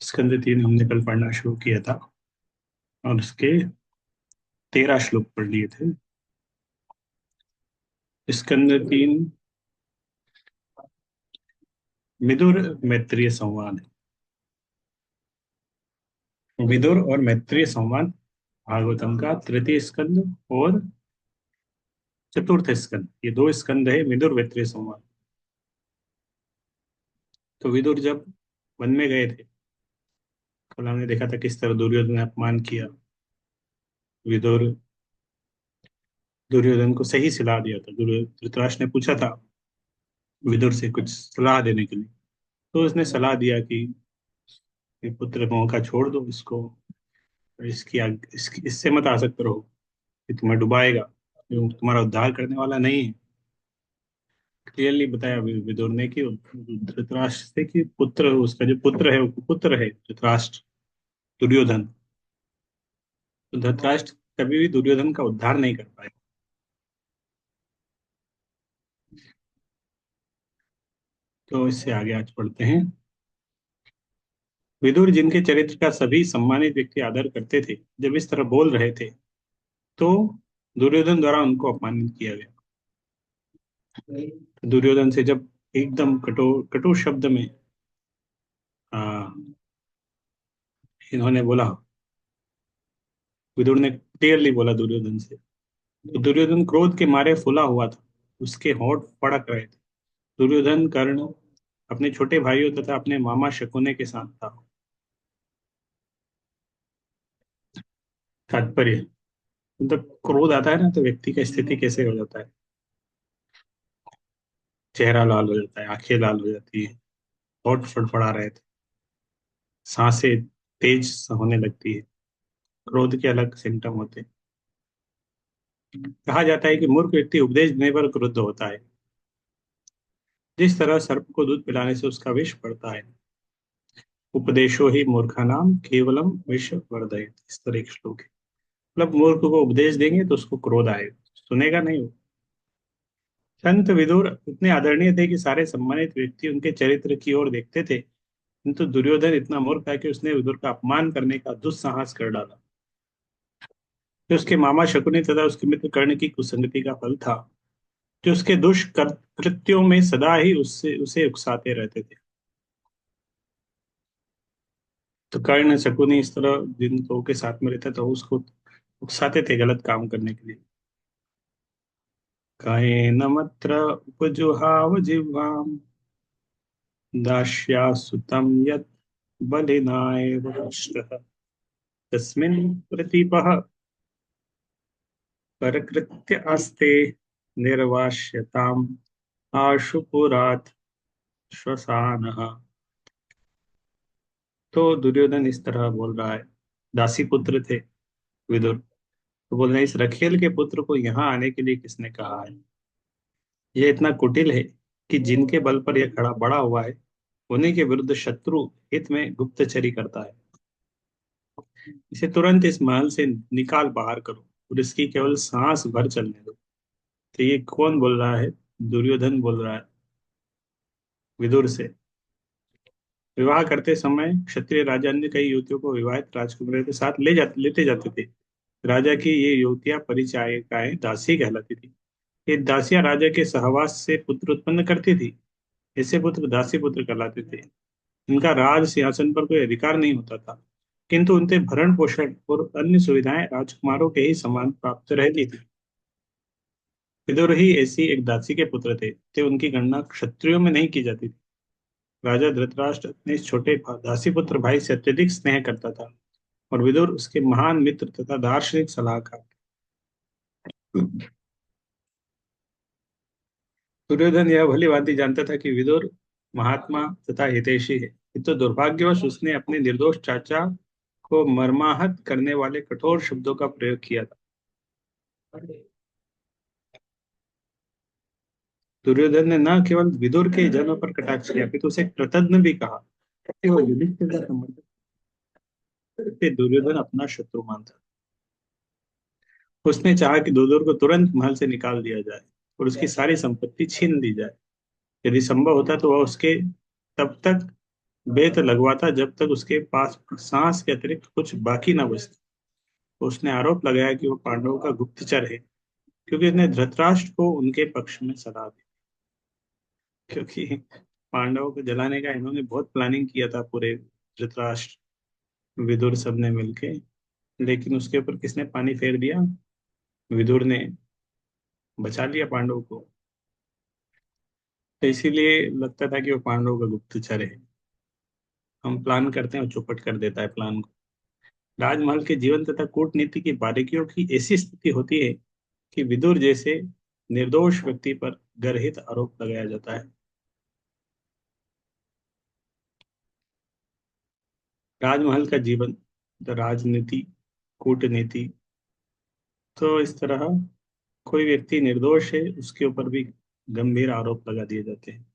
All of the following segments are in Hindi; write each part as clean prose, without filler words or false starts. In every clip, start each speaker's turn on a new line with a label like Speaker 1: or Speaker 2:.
Speaker 1: स्कंद 3 हमने कल पढ़ना शुरू किया था और उसके 13 श्लोक पढ़ लिए थे। स्कंद 3 विदुर मैत्रेय संवाद है। विदुर और मैत्रेय संवाद भागवतम का तृतीय स्कंद और चतुर्थ स्कंद, ये दो स्कंद है विदुर मैत्रेय संवाद। तो विदुर जब वन में गए थे, कल हमने देखा था किस तरह दुर्योधन ने अपमान किया। विदुर दुर्योधन को सही सलाह दिया था। धृतराष्ट्र ने पूछा था विदुर से कुछ सलाह देने के लिए, तो उसने सलाह दिया कि ये पुत्र मोह का छोड़ दो इसको, इससे मत आसक्त रहो, ये तुम्हें डुबाएगा, ये तुम्हारा उद्धार करने वाला नहीं है। क्लियरली बताया विदुर ने कि धृतराष्ट्र से कि पुत्र, उसका जो पुत्र है वो पुत्र है धृतराष्ट्र, दुर्योधन। तो धृतराष्ट्र कभी भी दुर्योधन का उद्धार नहीं कर पाए। तो इससे आगे आज पढ़ते हैं। विदुर जिनके चरित्र का सभी सम्मानित व्यक्ति आदर करते थे, जब इस तरह बोल रहे थे तो दुर्योधन द्वारा उनको अपमानित किया गया। दुर्योधन से जब एकदम कठोर कठोर शब्द में आ, इन्होंने बोला, विदुर ने क्लियरली बोला दुर्योधन से, तो दुर्योधन क्रोध के मारे फूला हुआ था, उसके होंठ फड़क रहे थे। दुर्योधन कर्ण अपने छोटे भाइयों तथा अपने मामा शकुने के साथ था। तात्पर्य मतलब क्रोध आता है ना तो व्यक्ति का स्थिति कैसे हो जाता है, चेहरा लाल हो जाता है, आंखें लाल हो जाती है, होंठ फड़फड़ा रहे थे, सांसें तेज होने लगती है। क्रोध के अलग सिम्टम होते हैं। कहा जाता है कि मूर्ख व्यक्ति उपदेश देने पर क्रुद्ध होता है, जिस तरह सर्प को दूध पिलाने से उसका विष पड़ता है। उपदेशो ही मूर्खानाम केवलम विष वर्धयेत, इस तरह एक श्लोक है। मतलब मूर्ख को उपदेश देंगे तो उसको क्रोध आएगा, सुनेगा नहीं वो। संत विदुर इतने आदरणीय थे कि सारे सम्मानित व्यक्ति उनके चरित्र की ओर देखते थे, किंतु दुर्योधन इतना मूर्ख था कि उसने विदुर का अपमान करने का दुस्साहस कर डाला। जो उसके मामा शकुनी तथा उसके मित्र कर्ण की कुसंगति का फल था, जो उसके दुष्कृत्यों में सदा ही उससे उसे उकसाते रहते थे। तो कर्ण शकुनी इस तरह जिन लोगों के साथ में रहता था उसको उकसाते थे गलत काम करने के लिए। कायेनमत्र उपजुहाव जिह्वाम् दास्यासुतं यत् बलिनायव पृष्टः तस्मिन् प्रतिपः परकृत्य आस्ते निर्वास्यताम् आशुपुरात् श्वसानः। तो दुर्योधन इस तरह बोल रहा है। दासी पुत्र थे विदुर, तो बोल रहे हैं, इस रखेल के पुत्र को यहाँ आने के लिए किसने कहा है? यह इतना कुटिल है कि जिनके बल पर यह खड़ा बड़ा हुआ है, उन्हीं के विरुद्ध शत्रु हित में गुप्तचरी करता है। इसे तुरंत इस महल से निकाल बाहर करो और इसकी केवल सांस भर चलने दो। तो ये कौन बोल रहा है? दुर्योधन बोल रहा है विदुर से। विवाह करते समय क्षत्रिय राजा ने कई युवतियों को विवाहित राजकुमारों के साथ लेते जाते थे। राजा की ये युवतियां परिचायिकाएं दासी कहलाती थी। ये दासियां राजा के सहवास से पुत्र उत्पन्न करती थी। ऐसे पुत्र दासी पुत्र कहलाते थे। इनका राज सिंहासन पर कोई अधिकार नहीं होता था, किंतु उनके भरण पोषण और अन्य सुविधाएं राजकुमारों के ही समान प्राप्त रहती थी। विदुर ही ऐसी एक दासी के पुत्र थे, उनकी गणना क्षत्रियों में नहीं की जाती थी। राजा धृतराष्ट्र अपने इस छोटे दासी पुत्र भाई से अत्यधिक स्नेह करता था, और विदुर उसके महान मित्र तथा दार्शनिक सलाहकार। दुर्योधन यह भली भांति जानता था कि विदुर महात्मा तथा हितैषी है, किंतु दुर्भाग्यवश उसने अपने निर्दोष चाचा को मर्माहत करने वाले कठोर शब्दों का प्रयोग किया था। दुर्योधन ने न केवल विदुर के जन्म पर कटाक्ष किया, अपितु उसे कृतघ्न भी कहा। कि वो युधिष्ठिर का समर्थन करके दुर्योधन अपना शत्रु मानता। उसने चाहा कि दुर्योधन को तुरंत महल से निकाल दिया जाए और उसकी सारी संपत्ति छीन ली जाए। यदि संभव होता तो वह उसके तब तक बेत लगवाता जब तक उसके पास सांस के अतिरिक्त कुछ बाकी न बचता। तो उसने आरोप लगाया कि वो पांडवों का गुप्तचर है, क्योंकि उसने धृतराष्ट्र को उनके पक्ष में सलाह दी। क्योंकि पांडवों को जलाने का इन्होंने बहुत प्लानिंग किया था, पूरे धृतराष्ट्र, विदुर सब ने मिलके। लेकिन उसके ऊपर किसने पानी फेर दिया? विदुर ने। बचा लिया पांडवों को। तो इसीलिए लगता था कि वो पांडवों का गुप्तचर है। हम प्लान करते हैं और चौपट कर देता है प्लान को। राजमहल के जीवन तथा कूटनीति की बारीकियों की ऐसी स्थिति होती है कि विदुर जैसे निर्दोष व्यक्ति पर गर्हित आरोप लगाया जाता है। राजमहल का जीवन, राजनीति, कूटनीति। तो इस तरह कोई व्यक्ति निर्दोष है, उसके ऊपर भी गंभीर आरोप लगा दिए जाते हैं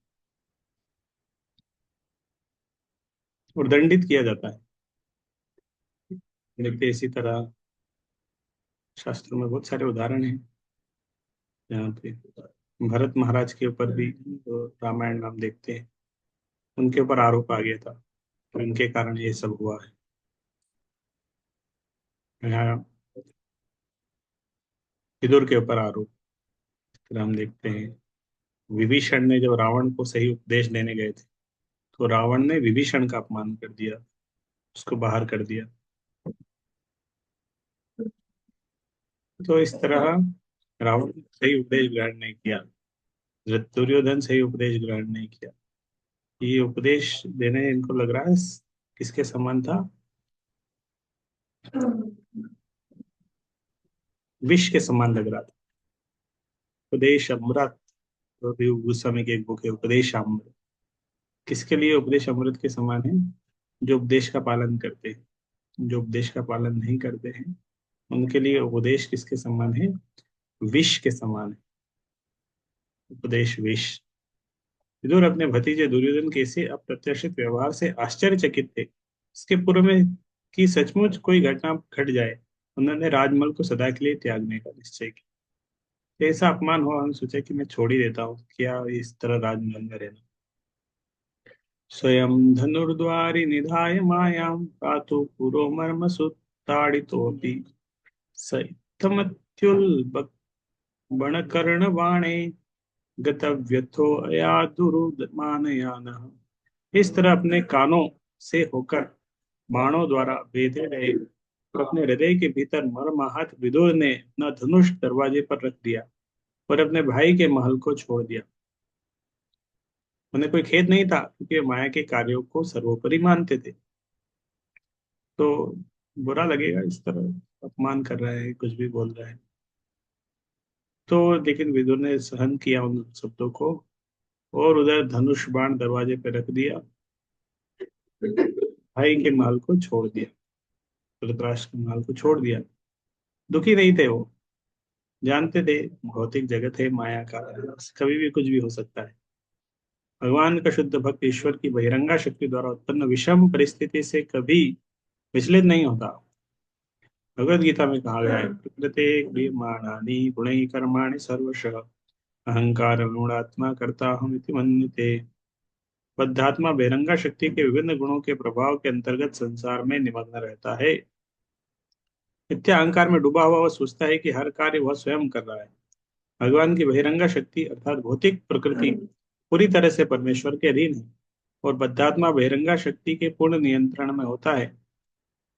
Speaker 1: और दंडित किया जाता है। देखते हैं इसी तरह शास्त्रों में बहुत सारे उदाहरण हैं यहाँ पे। भरत महाराज के ऊपर भी तो रामायण में हम देखते हैं, उनके ऊपर आरोप आ गया था, तो उनके कारण ये सब हुआ है। यहाँ विदुर के ऊपर आरोप फिर हम देखते हैं। विभीषण ने जब रावण को सही उपदेश देने गए थे, तो रावण ने विभीषण का अपमान कर दिया, उसको बाहर कर दिया। तो इस तरह रावण ने सही उपदेश ग्रहण नहीं किया, दुर्योधन सही उपदेश ग्रहण नहीं किया। ये उपदेश देने इनको लग रहा है किसके समान था? विष के समान लग रहा था। उपदेश अमृत, तो भी गोस्वामी की एक बुक है उपदेश अमृत। किसके लिए उपदेश अमृत के समान है? जो उपदेश का पालन करते हैं। जो उपदेश का पालन नहीं करते हैं, उनके लिए उपदेश किसके समान है? विष के समान है। उपदेश विष। विदुर अपने भतीजे दुर्योधन के इसे अप्रत्याशित व्यवहार से आश्चर्यचकित थे। इसके पूर्व में कि सचमुच कोई घटना घट जाए, उन्होंने राजमल को सदा के लिए त्यागने का निश्चय किया। ऐसा अपमान हुआ, उन्होंने सोचा कि मैं छोड़ ही देता हूँ, क्या इस तरह राजमहल में रहना। स्वयं धनुर्द्वारि निधाय मायां पातु पुरो मर्म सुताड़ितोऽपि स इत्थमत्युल्बणकर्ण बाणे गतव्यथो अयादुरुदमानयानः। इस तरह अपने कानों से होकर बाणों द्वारा बेधे गए और अपने हृदय के भीतर मर्माहत विदुर ने अपना धनुष दरवाजे पर रख दिया और अपने भाई के महल को छोड़ दिया। उन्हें कोई खेद नहीं था, क्योंकि वे माया के कार्यों को सर्वोपरि मानते थे। तो बुरा लगेगा इस तरह अपमान कर रहा है, कुछ भी बोल रहा है। तो लेकिन विदुर ने सहन किया उन शब्दों को, और उधर धनुष बाण दरवाजे पे रख दिया, भाई के महल को छोड़ दिया, धृतराष्ट्र के महल को छोड़ दिया। दुखी नहीं थे वो, जानते थे भौतिक जगत है, माया का, कभी भी कुछ भी हो सकता है। भगवान का शुद्ध भक्त ईश्वर की बहिरंगा शक्ति द्वारा उत्पन्न विषम परिस्थिति से कभी विचलित नहीं होता। भगवत गीता में कहा गया है, प्रकृते क्रियमाणानि गुणैः कर्माणि सर्वशः अहंकार मूढ़ात्मा करता हम इति मन्यते। बद्धात्मा बहिरंगा शक्ति के विभिन्न गुणों के प्रभाव के अंतर्गत संसार में निमग्न रहता है। नित्य अहंकार में डूबा हुआ वह सोचता है कि हर कार्य वह स्वयं कर रहा है। भगवान की बहिरंगा शक्ति अर्थात भौतिक प्रकृति पूरी तरह से परमेश्वर के अधीन है, और बद्धात्मा बहिरंगा शक्ति के पूर्ण नियंत्रण में होता है।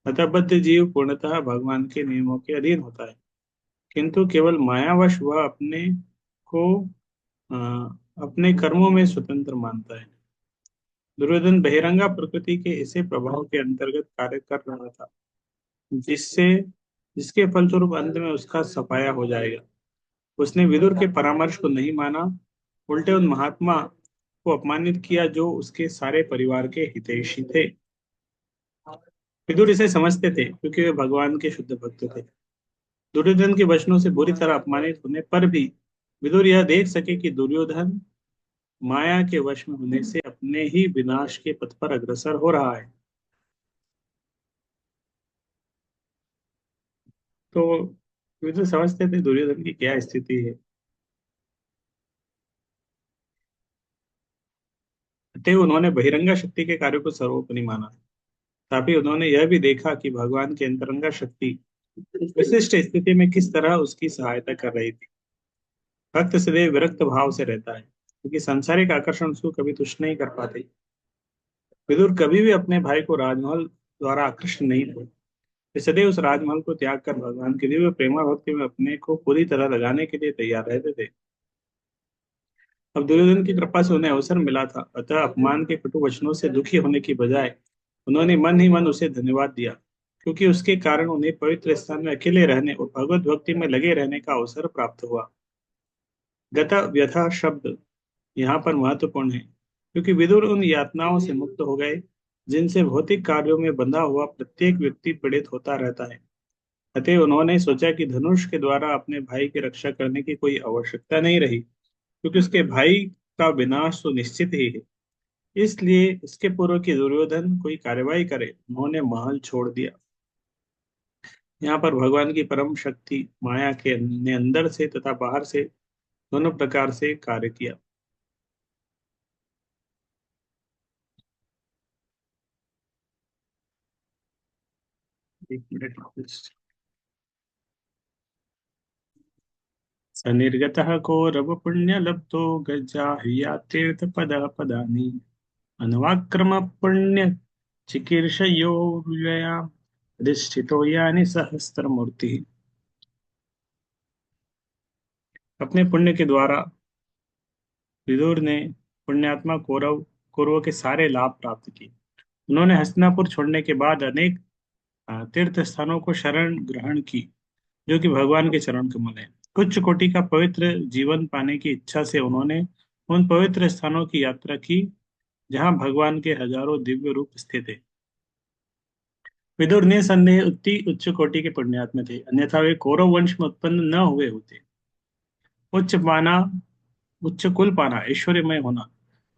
Speaker 1: अतः बद्ध जीव पूर्णतः भगवान के नियमों के अधीन होता है, किंतु केवल मायावश वह अपने को अ, अपने कर्मों में स्वतंत्र मानता है। दुर्योधन बहिरंगा प्रकृति के ऐसे प्रभाव के अंतर्गत कार्य कर रहा था, जिससे जिसके फलस्वरूप अंत में उसका सफाया हो जाएगा। उसने विदुर के परामर्श को नहीं माना, उल्टे उन महात्मा को अपमानित किया जो उसके सारे परिवार के हितैषी थे। विदुर इसे समझते थे, क्योंकि वे भगवान के शुद्ध भक्त थे। दुर्योधन के वचनों से बुरी तरह अपमानित होने पर भी विदुर यह देख सके कि दुर्योधन माया के वश में होने से अपने ही विनाश के पथ पर अग्रसर हो रहा है। तो विदुर समझते थे दुर्योधन की क्या स्थिति है। अतः उन्होंने बहिरंगा शक्ति के कार्य को सर्वोपरि माना। तथापि उन्होंने यह भी देखा कि भगवान की अंतरंगा शक्ति विशिष्ट स्थिति में किस तरह उसकी सहायता कर रही थी। भक्त सदैव विरक्त भाव से रहता है क्योंकि सांसारिक आकर्षण उसको कभी तुष्ट नहीं कर पाते। विदुर कभी भी अपने भाई को राजमहल द्वारा आकृष्ट नहीं हुए। वे सदैव उस राजमहल को त्याग कर भगवान के दिव्य प्रेमा भक्ति में अपने को पूरी तरह लगाने के लिए तैयार रहते थे। अब दुर्योधन की कृपा से उन्हें अवसर मिला था, अतः अपमान के कटु वचनों से दुखी होने की बजाय उन्होंने मन ही मन उसे धन्यवाद दिया, क्योंकि उसके कारण उन्हें पवित्र स्थान में अकेले रहने और भगवत भक्ति में लगे रहने का अवसर प्राप्त हुआ। गत व्यथा शब्द यहाँ पर महत्वपूर्ण है, क्योंकि विदुर उन यातनाओं से मुक्त हो गए जिनसे भौतिक कार्यों में बंधा हुआ प्रत्येक व्यक्ति पीड़ित होता रहता है। अतः उन्होंने सोचा कि धनुष के द्वारा अपने भाई की रक्षा करने की कोई आवश्यकता नहीं रही, क्योंकि उसके भाई का विनाश तो निश्चित ही है। इसलिए इसके पूर्व कि दुर्योधन कोई कार्यवाही करे, उन्होंने महल छोड़ दिया। यहाँ पर भगवान की परम शक्ति माया के ने अंदर से तथा बाहर से दोनों प्रकार से कार्य किया। एक मिनट। स निर्गतः कौरव पुण्य लब्धो गजाह्या तीर्थ पद पदानि अनवाक्रम पुण्य चिकीर्षयोर्व्यया अधिष्ठितो यानि सहस्त्र मूर्ति। अपने पुण्य के द्वारा विदुर ने पुण्यात्मा कौरव के सारे लाभ प्राप्त किए। उन्होंने हस्तिनापुर छोड़ने के बाद अनेक तीर्थ स्थानों को शरण ग्रहण की, जो कि भगवान के चरण कमल है। उच्च कोटि का पवित्र जीवन पाने की इच्छा से उन्होंने उन पवित्र स्थानों की यात्रा की जहां भगवान के हजारों दिव्य रूप स्थित है। विदुर निसंदेह उच्च उच्च कोटि के पुण्यात्मा थे, अन्यथा वे कौरव वंश में उत्पन्न न हुए होते। उच्च पाना उच्च कुल पाना, ऐश्वर्यमय होना,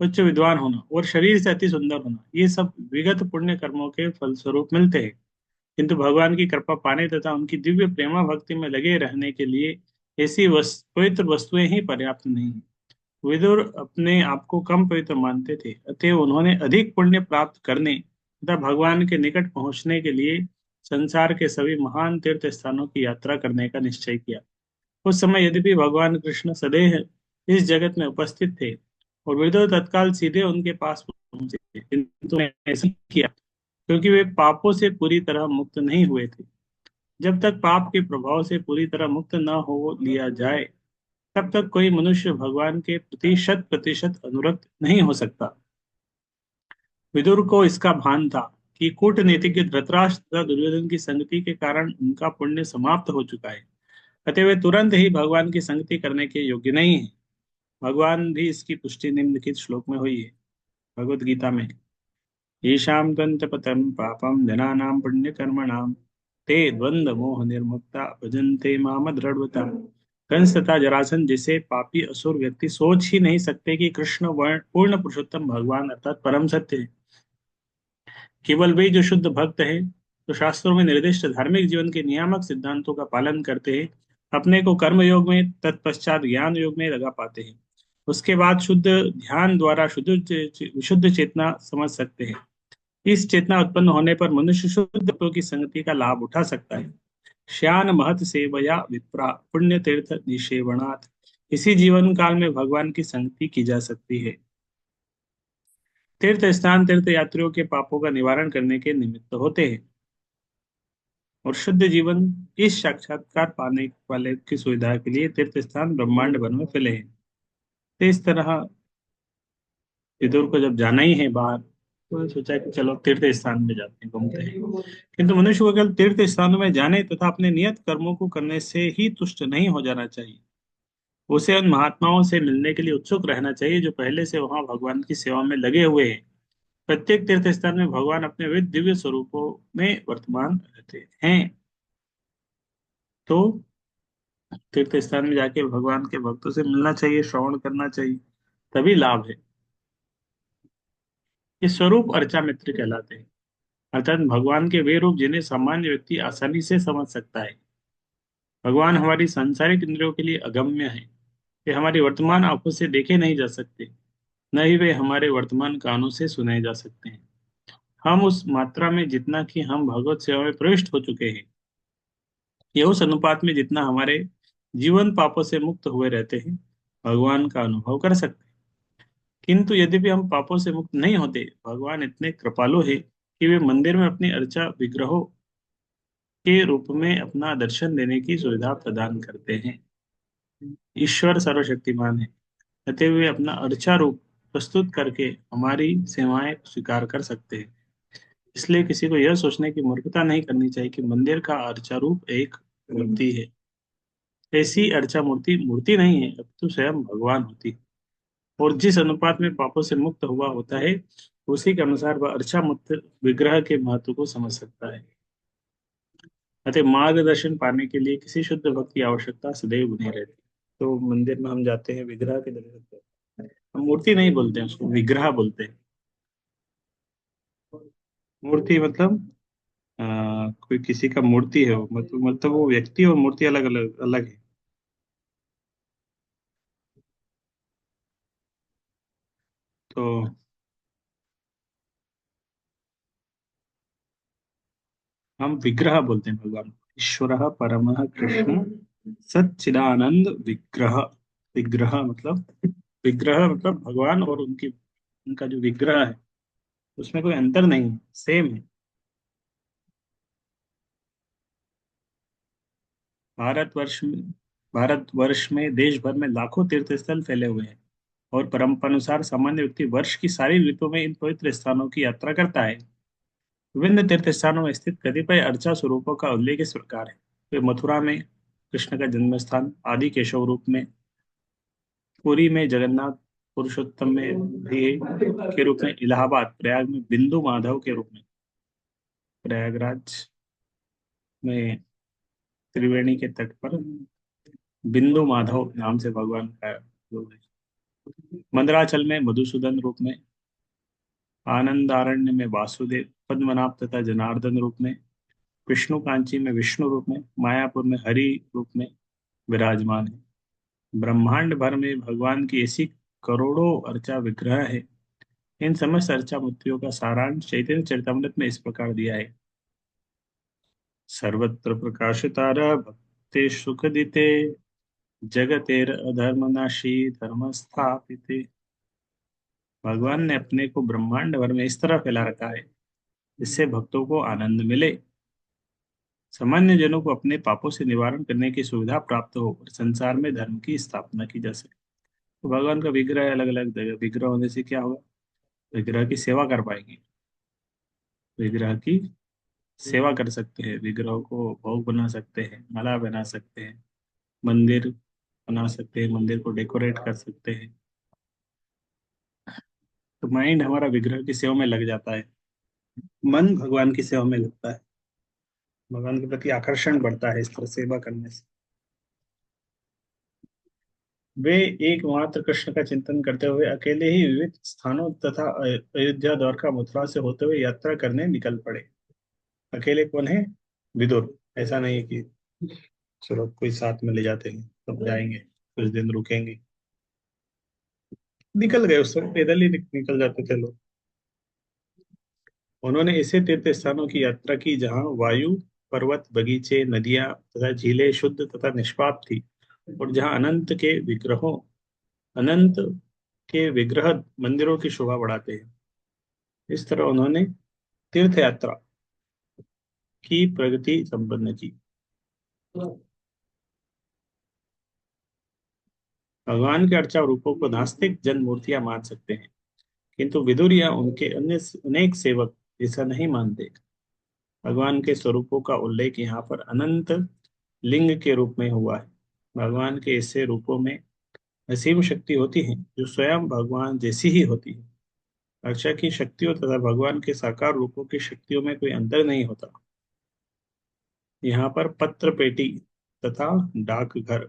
Speaker 1: उच्च विद्वान होना और शरीर से अति सुंदर होना, ये सब विगत पुण्य कर्मों के फलस्वरूप मिलते हैं। किंतु भगवान की कृपा पाने तथा उनकी दिव्य प्रेमा भक्ति में लगे रहने के लिए ऐसी पवित्र वस्तुएं ही पर्याप्त नहीं है। विदुर अपने आप को कम पवित्र मानते थे, अतः उन्होंने अधिक पुण्य प्राप्त करने तथा भगवान के निकट पहुंचने के लिए संसार के सभी महान तीर्थ स्थानों की यात्रा करने का निश्चय किया। उस समय यद्यपि भगवान कृष्ण सदैव इस जगत में उपस्थित थे और विदुर तत्काल सीधे उनके पास पहुंचे, किंतु उन्होंने ऐसा नहीं किया क्योंकि वे पापों से पूरी तरह मुक्त नहीं हुए थे। जब तक पाप के प्रभाव से पूरी तरह मुक्त न हो लिया जाए, तब तक कोई मनुष्य भगवान के प्रति शत प्रतिशत अनुरक्त नहीं हो सकता। विदुर को इसका भान था कि कूटनीतिज्ञ धृतराष्ट्र तथा दुर्योधन की संगति के कारण उनका पुण्य समाप्त हो चुका है, अतः वे तुरंत ही भगवान की संगति करने के योग्य नहीं है। भगवान भी इसकी पुष्टि निम्नलिखित श्लोक में हुई है, भगवत गीता में। येषां त्वन्तपतं पापं जनानां पुण्यकर्मणां ते द्वंद्व मोह निर्मुक्ता भजन्ते माम दृढ़वता। कंस तथा जरासंध जैसे पापी असुर व्यक्ति सोच ही नहीं सकते कि कृष्ण वर्ण पूर्ण पुरुषोत्तम भगवान अर्थात परम सत्य है। केवल वे जो शुद्ध भक्त हैं, जो शास्त्रों में निर्दिष्ट धार्मिक जीवन के नियामक सिद्धांतों का पालन करते हैं, अपने को कर्म योग में तत्पश्चात ज्ञान योग में लगा पाते हैं। उसके बाद शुद्ध ध्यान द्वारा शुद्ध विशुद्ध चेतना समझ सकते हैं। इस चेतना उत्पन्न होने पर मनुष्य शुद्ध तत्वों की संगति का लाभ उठा सकता है। श्यान महत सेवया विप्रा पुण्य तीर्थ निषेवणात्। इसी जीवन काल में भगवान की संगति की जा सकती है। तीर्थ स्थान तीर्थ यात्रियों के पापों का निवारण करने के निमित्त होते हैं और शुद्ध जीवन इस साक्षात्कार पाने वाले की सुविधा के लिए तीर्थ स्थान ब्रह्मांड भर में फैले हैं। तो इस तरह विदुर को जब जाना ही है बाहर, तो सोचा कि चलो तीर्थ स्थान में जाते हैं, घूमते हैं। किंतु मनुष्य को केवल तीर्थ स्थानों में जाने तथा अपने नियत कर्मों को करने से ही तुष्ट नहीं हो जाना चाहिए। उसे उन महात्माओं से मिलने के लिए उत्सुक रहना चाहिए जो पहले से वहां भगवान की सेवा में लगे हुए हैं। प्रत्येक तीर्थ स्थान में भगवान अपने विविध दिव्य स्वरूपों में वर्तमान रहते हैं। तो तीर्थ स्थान में जाके भगवान के भक्तों से मिलना चाहिए, श्रवण करना चाहिए, तभी लाभ है। ये स्वरूप अर्चा मित्र कहलाते हैं, अर्थात भगवान के वे रूप जिन्हें सामान्य व्यक्ति आसानी से समझ सकता है। भगवान हमारी सांसारिक इंद्रियों के लिए अगम्य है, ये हमारी वर्तमान आंखों से देखे नहीं जा सकते। न ही वे हमारे वर्तमान कानों से सुने जा सकते हैं। हम उस मात्रा में जितना कि हम भगवत सेवा में प्रविष्ट हो चुके हैं, यह उस अनुपात में जितना हमारे जीवन पापों से मुक्त हुए रहते हैं, भगवान का अनुभव कर सकते हैं। किंतु यद्यपि हम पापों से मुक्त नहीं होते, भगवान इतने कृपालु है कि वे मंदिर में अपनी अर्चा विग्रहों के रूप में अपना दर्शन देने की सुविधा प्रदान करते हैं। ईश्वर सर्वशक्तिमान है, अतः वे अपना अर्चा रूप प्रस्तुत करके हमारी सेवाएं स्वीकार कर सकते हैं। इसलिए किसी को यह सोचने की मूर्खता नहीं करनी चाहिए कि मंदिर का अर्चा रूप एक मूर्ति है। ऐसी अर्चा मूर्ति मूर्ति नहीं है, अपितु स्वयं भगवान होती है। और जिस अनुपात में पापों से मुक्त हुआ होता है, उसी के अनुसार वह अर्चा मुक्त विग्रह के महत्व को समझ सकता है। अतः मार्गदर्शन पाने के लिए किसी शुद्ध भक्त की आवश्यकता सदैव बनी रहती है। तो मंदिर में हम जाते हैं, विग्रह के दर्शन करते हैं। हम मूर्ति नहीं बोलते हैं, उसको विग्रह बोलते हैं। मूर्ति मतलब कोई किसी का मूर्ति है, वो मतलब वो व्यक्ति और मूर्ति अलग अलग अलग है। तो हम विग्रह बोलते हैं भगवान को। ईश्वर परमः कृष्ण सच्चिदानंद विग्रह। विग्रह मतलब, विग्रह मतलब भगवान और उनकी, उनका जो विग्रह है उसमें कोई अंतर नहीं है, सेम है। भारतवर्ष में भारतवर्ष में देश भर में लाखों तीर्थ स्थल फैले हुए हैं, और परंपरा अनुसार सामान्य व्यक्ति वर्ष की सारी ऋतु में इन पवित्र स्थानों की यात्रा करता है। विभिन्न तीर्थ स्थानों में स्थित कतिपय अर्चा स्वरूपों का उल्लेख इस प्रकार है। वे मथुरा में कृष्ण का जन्म स्थान आदि केशव रूप में, पुरी में जगन्नाथ पुरुषोत्तम में भी के रूप में, इलाहाबाद प्रयाग में बिंदु माधव के रूप में, प्रयागराज में त्रिवेणी के तट पर बिंदु माधव नाम से भगवान का योग है, मंदराचल में मधुसूदन रूप में, आनंदारण्य में वासुदेव पद्मनाभ तथा जनार्दन रूप में, विष्णु कांची में विष्णु रूप में, मायापुर में हरि रूप में विराजमान है। ब्रह्मांड भर में भगवान की ऐसी करोड़ों अर्चा विग्रह है। इन समस्त अर्चा मूर्तियों का सारांश चैतन्य चरितमृत में इस प्रकार दिया है। सर्वत्र प्रकाशितार भक्ते सुख दिते, जगतेर अधर्मनाशी धर्म स्थापिते। भगवान ने अपने को ब्रह्मांड भर में इस तरह फैला रखा है जिससे भक्तों को आनंद मिले, सामान्य जनों को अपने पापों से निवारण करने की सुविधा प्राप्त हो और संसार में धर्म की स्थापना की जा सके। तो भगवान का विग्रह अलग अलग जगह, विग्रह होने से क्या होगा, विग्रह की सेवा कर पाएंगे, विग्रह की सेवा कर सकते हैं, विग्रह को भोग बना सकते हैं, माला बना सकते हैं, मंदिर बना सकते हैं, मंदिर को डेकोरेट कर सकते हैं। तो माइंड हमारा विग्रह की सेवा में लग जाता है, मन भगवान की सेवा में लगता है, भगवान के प्रति आकर्षण बढ़ता है इस तरह सेवा करने से। वे एकमात्र कृष्ण का चिंतन करते हुए अकेले ही विविध स्थानों तथा अयोध्या द्वारका मथुरा से होते हुए यात्रा करने निकल पड़े। अकेले कौन है, विदुर। ऐसा नहीं है कि चलो कोई साथ में ले जाते हैं तब जाएंगे, कुछ दिन रुकेंगे। निकल गए, उस समय पैदल ही निकल जाते थे लोग। उन्होंने ऐसे तीर्थ स्थानों की यात्रा की जहाँ वायु, पर्वत, बगीचे, नदियां तथा झीलें शुद्ध तथा निष्पाप थी, और जहाँ अनंत के विग्रह मंदिरों की शोभा बढ़ाते हैं। इस तरह उन्होंने तीर्थ यात्रा की प्रगति संपन्न की। भगवान के अर्चा रूपों को नास्तिक जन मूर्तियां मान सकते हैं, किंतु विदुर या उनके अन्य अनेक सेवक ऐसा नहीं मानते। भगवान के स्वरूपों का उल्लेख यहाँ पर अनंत लिंग के रूप में हुआ है। भगवान के ऐसे रूपों में असीम शक्ति होती है जो स्वयं भगवान जैसी ही होती है। रक्षा की शक्तियों तथा भगवान के साकार रूपों की शक्तियों में कोई अंतर नहीं होता। यहाँ पर पत्र पेटी तथा डाकघर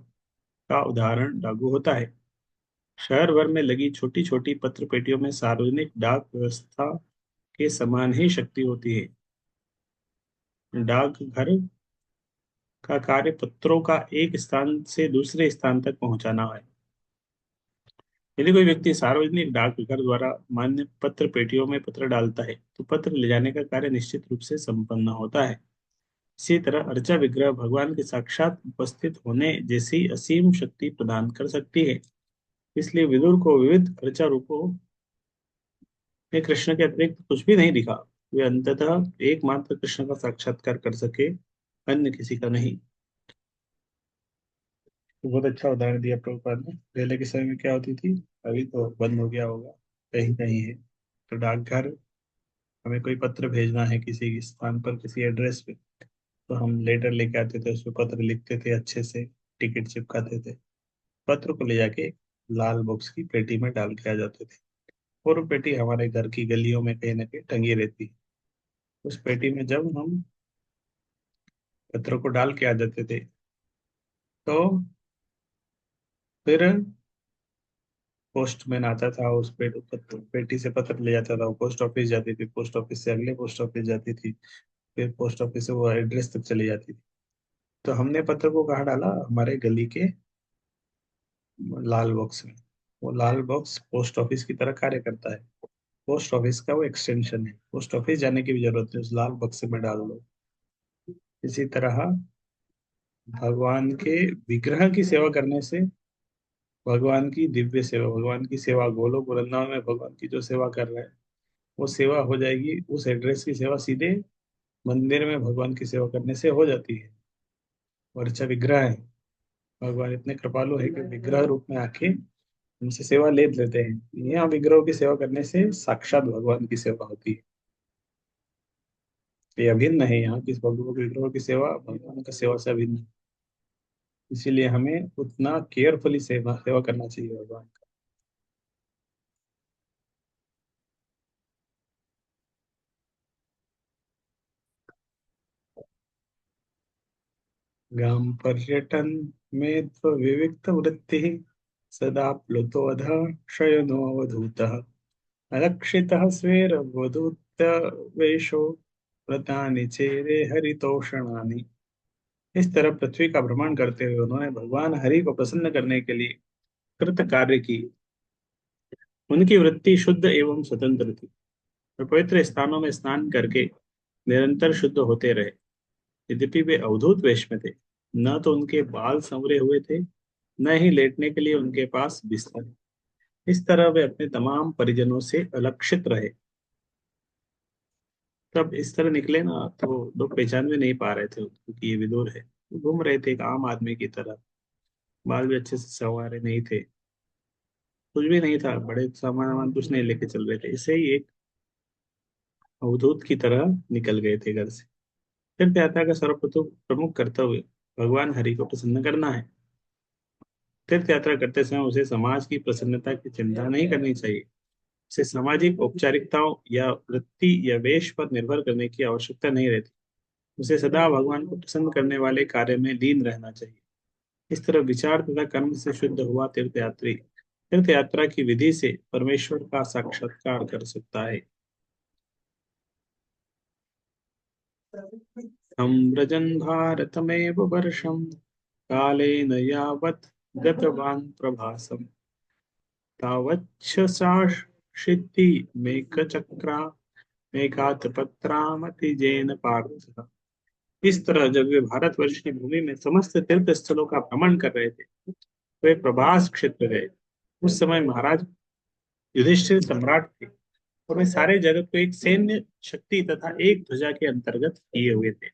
Speaker 1: का उदाहरण लागू होता है। शहर भर में लगी छोटी छोटी पत्र पेटियों में सार्वजनिक डाक व्यवस्था के समान ही शक्ति होती है। डाकघर का कार्य पत्रों का एक स्थान से दूसरे स्थान तक पहुंचाना है। यदि कोई व्यक्ति सार्वजनिक डाक विभाग द्वारा मान्य पत्र पेटियों में पत्र डालता है तो पत्र ले जाने का कार्य निश्चित रूप से संपन्न होता है। इसी तरह अर्चा विग्रह भगवान के साक्षात उपस्थित होने जैसी असीम शक्ति प्रदान कर सकती है। इसलिए विदुर को विविध अर्चा रूपों में कृष्ण के अतिरिक्त कुछ भी नहीं दिखा। वे अंततः एकमात्र कृष्ण का साक्षात्कार कर सके, अन्य किसी का नहीं। तो बहुत अच्छा उदाहरण दिया प्रभुपाद ने। पहले के समय में क्या होती थी, अभी तो बंद हो गया होगा, कहीं कहीं है। तो डाकघर, हमें कोई पत्र भेजना है किसी स्थान पर, किसी एड्रेस पे, तो हम लेटर लेके आते थे, उसमें पत्र लिखते थे अच्छे से, टिकट चिपकाते थे, पत्र को ले जाके लाल बॉक्स की पेटी में डाल के आ जाते थे। और वो पेटी हमारे घर की गलियों में कहीं ना कहीं टंगी रहती। उस पेटी में जब हम पत्र को डाल के आ जाते थे, तो फिर पोस्टमैन आता था, उस पेटी से पत्र ले जाता था, वो पोस्ट ऑफिस जाती थी, पोस्ट ऑफिस से अगले पोस्ट ऑफिस जाती थी, फिर पोस्ट ऑफिस से वो एड्रेस तक चली जाती थी। तो हमने पत्र को कहाँ डाला, हमारे गली के लाल बॉक्स में। वो लाल बॉक्स पोस्ट ऑफिस की तरह कार्य करता है, पोस्ट ऑफिस का वो एक्सटेंशन है, पोस्ट ऑफिस जाने की भी जरूरत है, उस लाल बक्से में डाल दो। इसी तरह भगवान के विग्रह की सेवा करने से भगवान की दिव्य सेवा, भगवान की सेवा, गोलोक वृंदावन में भगवान की जो सेवा कर रहे हैं वो सेवा हो जाएगी। उस एड्रेस की सेवा सीधे मंदिर में भगवान की सेवा करने से हो जाती है। और अच्छा विग्रह है, भगवान इतने कृपालु है कि विग्रह रूप में आके उनसे सेवा ले लेते हैं। यहाँ विग्रहों की सेवा करने से साक्षात भगवान की सेवा होती है। ये अभिन्न है, यहाँ किस भगवान के विग्रहों की सेवा भगवान की सेवा से अभिन्न है। इसीलिए हमें उतना केयरफुली सेवा सेवा करना चाहिए भगवान का। ग्राम पर्यटन में तो विविक्त वृत्ति, सदा प्लुतोऽध शयनोऽवधूतः, अलक्षितः स्वेरवधूतवेषो, व्रतानि चेरे हरितोषणानि। इस तरह पृथ्वी का भ्रमण करते हुए उन्होंने भगवान हरि को प्रसन्न करने के लिए कृत कार्य की। उनकी वृत्ति शुद्ध एवं स्वतंत्र थी। वे पवित्र स्थानों में स्नान करके निरंतर शुद्ध होते रहे। यद्यपि वे अवधूत वेश में थे, न तो उनके बाल संवरे हुए थे, न ही लेटने के लिए उनके पास बिस्तर। इस तरह वे अपने तमाम परिजनों से अलक्षित रहे। तब इस तरह निकले ना, तो लोग पहचान में नहीं पा रहे थे क्योंकि ये विदुर है। वो घूम रहे थे एक आम आदमी की तरह, बाल भी अच्छे से संवारे नहीं थे, कुछ भी नहीं था, बड़े सामान वामान कुछ नहीं लेके चल रहे थे, ऐसे ही एक अवधूत की तरह निकल गए थे घर से। फिर यात्रा का सर्वप्रथम प्रमुख कर्तव्य भगवान हरि को प्रसन्न करना है। तीर्थ यात्रा करते समय उसे समाज की प्रसन्नता की चिंता नहीं करनी चाहिए। उसे सामाजिक औपचारिकताओं या वृत्ति या वेश पर निर्भर करने की आवश्यकता नहीं रहती। उसे सदा भगवान को प्रसन्न करने वाले कार्य में लीन रहना चाहिए। इस तरह विचार तथा कर्म से शुद्ध हुआ तीर्थयात्री तीर्थ यात्रा की विधि से परमेश्वर का साक्षात्कार कर सकता है। सम्व्रजन् भारतमेव वर्षं, कालेन यावत् गतवान् प्रभासम्, तावच्छ साक्षिति मेघचक्रा मेघातपत्रामतिजेन पार्थ। इस तरह जब वे भारतवर्ष की भूमि में समस्त तीर्थ स्थलों का भ्रमण कर रहे थे, वे प्रभास क्षेत्र गए। उस समय महाराज युधिष्ठिर सम्राट थे और वे सारे जगत को एक सैन्य शक्ति तथा एक ध्वजा के अंतर्गत किए हुए थे।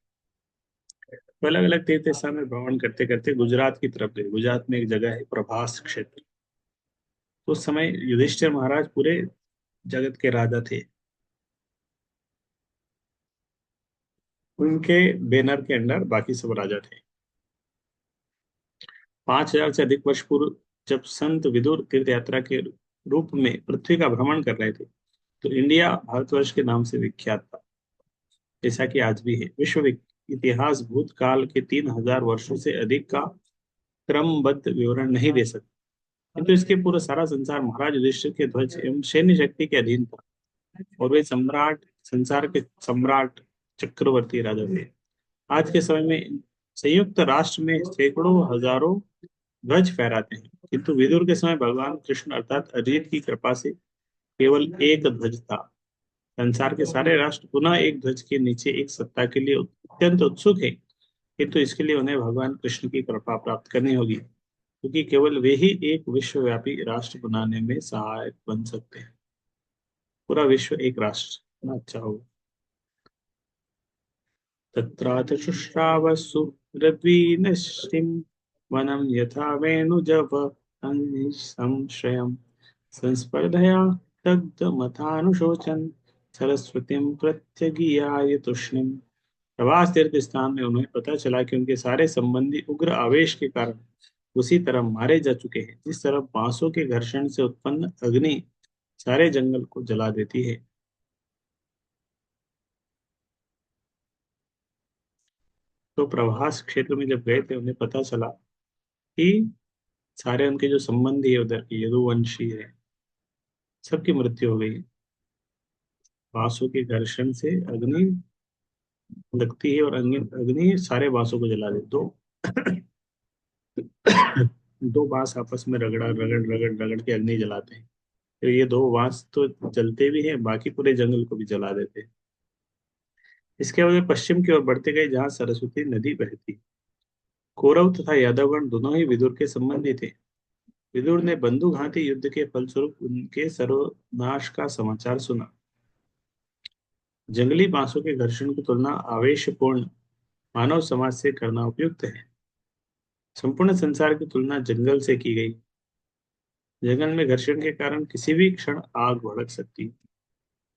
Speaker 1: तो अलग अलग तीर्थ स्थान में भ्रमण करते करते गुजरात की तरफ गए। गुजरात में एक जगह है प्रभास क्षेत्र। तो उस समय युधिष्ठिर महाराज पूरे जगत के राजा थे। उनके बैनर के अंडर बाकी सब राजा थे। 5,000 से अधिक वर्ष पूर्व जब संत विदुर तीर्थ यात्रा के रूप में पृथ्वी का भ्रमण कर रहे थे, तो इंडिया भारतवर्ष के नाम से विख्यात था, जैसा कि आज भी है। इतिहास भूतकाल के 3,000 वर्षों से अधिक का क्रमबद्ध विवरण नहीं दे सकता, किंतु इसके पूरा सारा संसार महाराज युधिष्ठिर के ध्वज एवं सैन्य शक्ति के अधीन था। और वे सम्राट, संसार के सम्राट, चक्रवर्ती राजा थे। आज के समय में संयुक्त राष्ट्र में सैकड़ों हजारों ध्वज फहराते हैं, किंतु विदुर के समय भगवान कृष्ण अर्थात अजित की कृपा से केवल एक ध्वज था। संसार के सारे राष्ट्र पुनः एक ध्वज के नीचे एक सत्ता के लिए अत्यंत उत्सुक है, किंतु इसके लिए उन्हें भगवान कृष्ण की कृपा प्राप्त करनी होगी, क्योंकि केवल वे ही एक विश्वव्यापी राष्ट्र बनाने में सहायक बन सकते हैं। पूरा विश्व एक राष्ट्र ना अच्छा होगा। तत्राथ शुश्रावसु रद्वीनश्रिं वनं यथा वेणुजव संशयम् संस्पर्धया दग्धमथानुशोचन् सरस्वतीं प्रत्यगियाय तूष्णीम्। प्रवास तीर्थ स्थान में उन्हें पता चला कि उनके सारे संबंधी उग्र आवेश के कारण उसी तरह मारे जा चुके हैं जिस तरह बांसों के घर्षण से उत्पन्न अग्नि सारे जंगल को जला देती है। तो प्रभास क्षेत्र में जब गए थे उन्हें पता चला कि सारे उनके जो संबंधी है उधर के यदुवंशी है, सबकी मृत्यु हो गई। बांसों के घर्षण से अग्नि लगती है और अग्नि अग्नि सारे बांसों को जला देती। दो दो बांस आपस में रगड़ा रगड़ रगड़ रगड़ के अग्नि जलाते हैं, तो ये दो बांस तो जलते भी हैं, बाकी पूरे जंगल को भी जला देते हैं। इसके बाद वे पश्चिम की ओर बढ़ते गए जहां सरस्वती नदी बहती। कौरव तथा यादवगण दोनों ही विदुर के संबंधी थे। विदुर ने बंधुघाती युद्ध के फलस्वरूप उनके सर्वनाश का समाचार सुना। जंगली बांसों के घर्षण की तुलना आवेशपूर्ण मानव समाज से करना उपयुक्त है। संपूर्ण संसार की तुलना जंगल से की गई। जंगल में घर्षण के कारण किसी भी क्षण आग भड़क सकती है।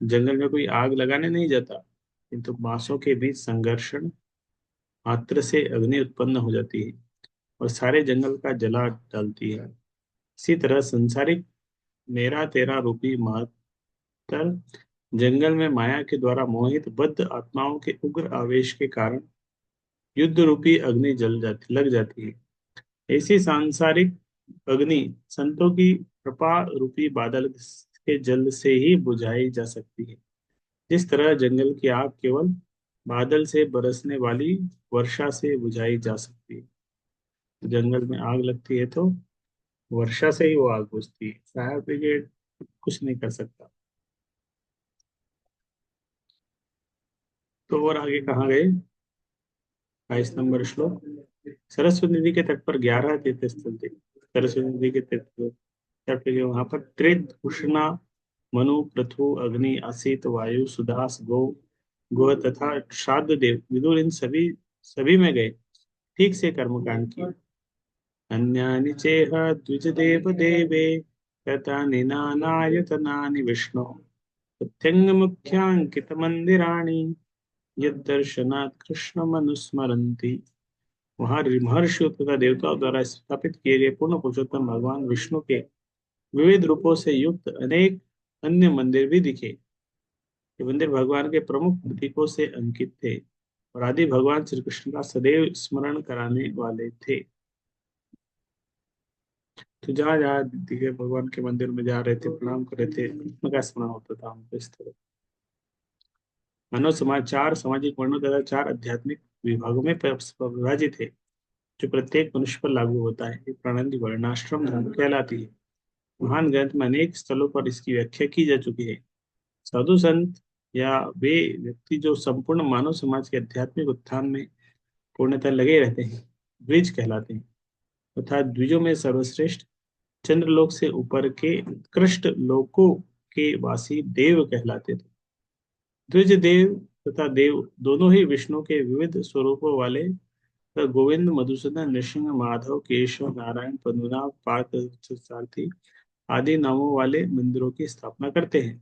Speaker 1: जंगल में कोई आग लगाने नहीं जाता, किंतु बांसों के बीच संघर्षण मात्र से अग्नि उत्पन्न हो जाती है और सारे जंगल का जला डालती है। इसी तरह संसारिक मेरा तेरा रूपी मातर जंगल में माया के द्वारा मोहित बद्ध आत्माओं के उग्र आवेश के कारण युद्ध रूपी अग्नि जल जाती लग जाती है। ऐसी सांसारिक अग्नि संतों की कृपा रूपी बादल के जल से ही बुझाई जा सकती है। जिस तरह जंगल की आग केवल बादल से बरसने वाली वर्षा से बुझाई जा सकती है। जंगल में आग लगती है तो वर्षा से ही वो आग बुझती है, फायर ब्रिगेड कुछ नहीं कर सकता। तो और आगे कहाँ गए? 22 नंबर श्लोक। सरस्वती नदी के तट पर 11 तीर्थ स्थल थे। सरस्वती नदी के तट तट पे वहां पर त्रिद उष्णा मनु पृथु अग्नि असित वायु सुदास गौ गोह तथा श्राद्ध देव विदुर इन सभी में गए, ठीक से कर्मकांड किए। अन्यानि चेह द्विजदेव देवे ततानि नानायतनानि विष्णु तथ्यंग मुख्यांकित मंदिराणि यद्दर्शनात् कृष्णमनुस्मरन्ति। वहां महर्षियों तथा देवताओं द्वारा स्थापित किए गए पूर्ण पुरुषोत्तम भगवान विष्णु के विविध रूपों से युक्त अनेक अन्य मंदिर भी दिखे। ये मंदिर भगवान के प्रमुख प्रतीकों से अंकित थे और आदि भगवान श्री कृष्ण का सदैव स्मरण कराने वाले थे। तो जहाँ जहाँ दिखे भगवान के मंदिर में जा रहे थे, प्रणाम कर रहे थे, कृष्ण का स्मरण होता था हमको इस तरह। मानव समाज चार सामाजिक वर्णों तथा चार आध्यात्मिक विभागों में विभाजित है, जो प्रत्येक मनुष्य पर लागू होता है। ये प्रणाली वर्णाश्रम धर्म कहलाती है। महान ग्रंथ में अनेक स्थलों पर इसकी व्याख्या की जा चुकी है। साधु संत या वे व्यक्ति जो संपूर्ण मानव समाज के आध्यात्मिक उत्थान में पूर्णतः लगे रहते हैं, द्विज कहलाते हैं। तथा द्विजों में सर्वश्रेष्ठ चंद्रलोक से ऊपर के उत्कृष्ट लोकों के वासी देव कहलाते थे। द्विज देव तथा देव दोनों ही विष्णु के विविध स्वरूपों वाले तथा गोविंद मधुसूदन नृसिंह माधव केशव नारायण पद्मनाभ पार्थ सारथी आदि नामों वाले मंदिरों की स्थापना करते हैं।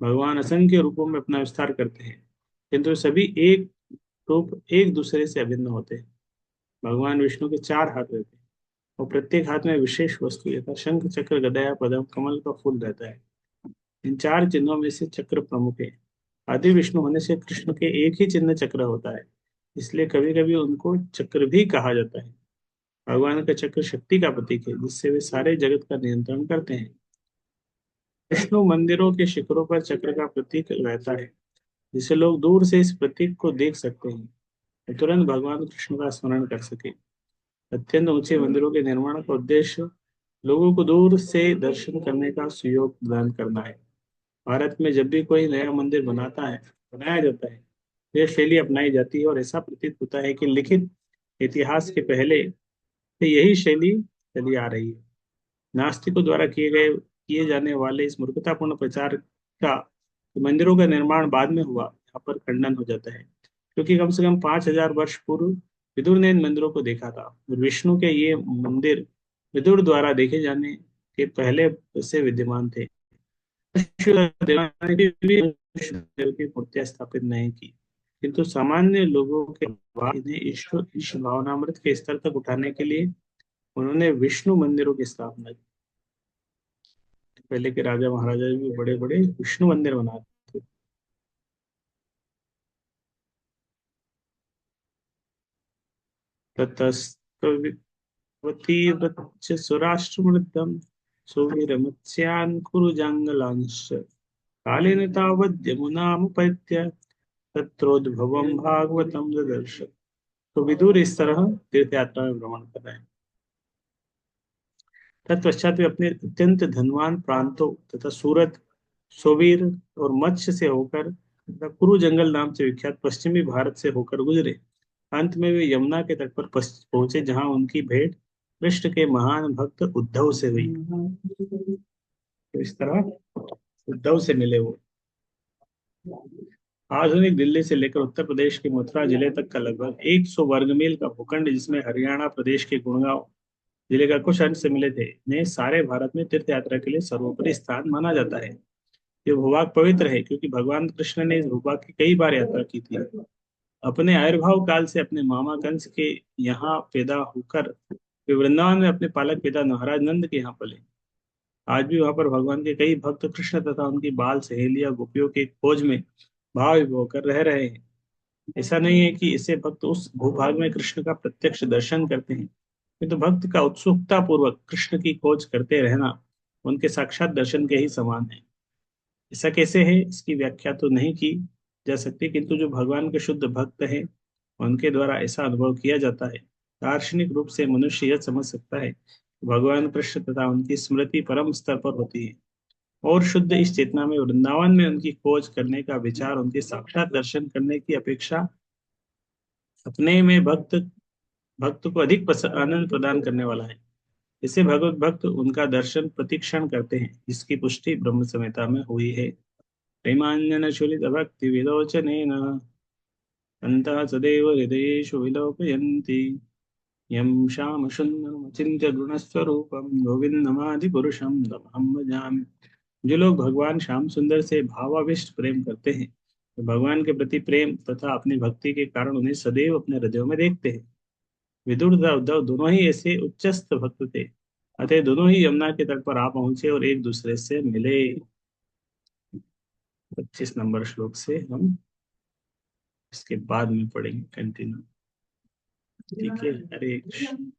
Speaker 1: भगवान असंख्य रूपों में अपना विस्तार करते हैं, किंतु सभी एक रूप एक दूसरे से अभिन्न होते हैं। भगवान विष्णु के चार हाथ रहते हैं और प्रत्येक हाथ में विशेष वस्तु यथा शंख चक्र गदा या पद्म कमल का फूल रहता है। इन चार चिन्हों में से चक्र प्रमुख है। आदि विष्णु होने से कृष्ण के एक ही चिन्ह चक्र होता है, इसलिए कभी कभी उनको चक्र भी कहा जाता है। भगवान का चक्र शक्ति का प्रतीक है, जिससे वे सारे जगत का नियंत्रण करते हैं। विष्णु मंदिरों के शिखरों पर चक्र का प्रतीक रहता है, जिससे लोग दूर से इस प्रतीक को देख सकते हैं और तुरंत भगवान कृष्ण का स्मरण कर सके। अत्यंत ऊंचे मंदिरों के निर्माण का उद्देश्य लोगों को दूर से दर्शन करने का सुयोग प्रदान करना है। भारत में जब भी कोई नया मंदिर बनाया जाता है, तो यह शैली अपनाई जाती है और ऐसा प्रतीत होता है कि लिखित इतिहास के पहले से यही शैली चली आ रही है। नास्तिकों द्वारा किए जाने वाले इस मूर्खतापूर्ण प्रचार का मंदिरों का निर्माण बाद में हुआ, यहाँ पर खंडन हो जाता है, क्योंकि कम से कम 5,000 वर्ष पूर्व विदुर ने इन मंदिरों को देखा था और विष्णु के ये मंदिर विदुर द्वारा देखे जाने के पहले से विद्यमान थे। शिव देवाने भी देव की मूर्तियां स्थापित नहीं की, किंतु सामान्य लोगों के बाद इन्हें इस भावनामृत के स्तर तक उठाने के लिए उन्होंने विष्णु मंदिरों की स्थापना की। पहले के राजा महाराजा भी बड़े बड़े विष्णु मंदिर बनाते थे। ततस्तवती वच्च सुराष्ट्रमृद्धं सुवीरमत्स्यान् कुरु जाङ्गलांश्च कालेन तावद् यमुनामुपैत्य तत्रोद्भवं भागवतं ददर्श। तो विदुर इस तरह तीर्थ यात्रा में भ्रमण कर रहे हैं। तत्पश्चात वे अपने अत्यंत धनवान प्रांतों तथा सूरत, सोवीर और मत्स्य से होकर तथा कुरु जंगल नाम से विख्यात पश्चिमी भारत से होकर गुजरे। अंत में वे यमुना के तट पर पहुंचे, जहां उनकी भेंट कृष्ण के महान भक्त उद्धव से हुई। तो इस तरह उद्धव से मिले वो। आधुनिक दिल्ली से लेकर उत्तर प्रदेश के मथुरा जिले तक का लगभग 100 वर्ग मील का भूखंड, जिसमें हरियाणा प्रदेश के गुड़गांव जिले का कुछ अंश मिले थे, ने सारे भारत में तीर्थ यात्रा के लिए सर्वोपरि स्थान माना जाता है। ये भूभाग पवित्र है क्योंकि भगवान कृष्ण ने इस भूभाग की कई बार यात्रा की थी। अपने आविर्भाव काल से अपने मामा कंस के यहाँ पैदा होकर वे वृंदावन में अपने पालक पिता महाराज नंद के यहाँ पले। आज भी वहां पर भगवान के कई भक्त कृष्ण तथा उनकी बाल सहेलियां गोपियों के खोज में भाव विभोर कर रह रहे हैं। ऐसा नहीं है कि ऐसे भक्त उस भूभाग में कृष्ण का प्रत्यक्ष दर्शन करते हैं, किंतु भक्त का उत्सुकता पूर्वक कृष्ण की खोज करते रहना उनके साक्षात दर्शन के ही समान है। ऐसा कैसे है, इसकी व्याख्या तो नहीं की जा सकती, किंतु जो भगवान के शुद्ध भक्त हैं उनके द्वारा ऐसा अनुभव किया जाता है। दार्शनिक रूप से मनुष्य यह समझ सकता है कि भगवान कृष्ण तथा उनकी स्मृति परम स्तर पर होती है और शुद्ध इस चेतना में वृंदावन में उनकी खोज करने का विचार उनके साक्षात दर्शन करने की अपेक्षा अपने में भक्त भक्त को अधिक आनंद प्रदान करने वाला है। इसे भगवत भक्त उनका दर्शन प्रतिक्षण करते हैं, जिसकी पुष्टि ब्रह्म संहिता में हुई है। प्रेमाञ्जन शुलित भक्ति विलोचनेन अन्तः सदैव हृदयेषु विलोकयन्ति यं श्यामसुन्दरमचिन्त्य गुणस्वरूपं गोविन्दमादिपुरुषं तमहं भजामि। जो लोग भगवान श्याम सुंदर से भावाविष्ट प्रेम करते हैं, तो भगवान के प्रति प्रेम तथा अपनी भक्ति के कारण उन्हें सदैव अपने हृदयों में देखते हैं। विदुर तथा उद्धव दोनों ही ऐसे उच्चस्थ भक्त थे, अतः दोनों ही यमुना के तट पर आ पहुंचे और एक दूसरे से मिले। 25 नंबर श्लोक से हम इसके बाद में पढ़ेंगे कंटिन्यू। ठीक है, हरे कृष्ण।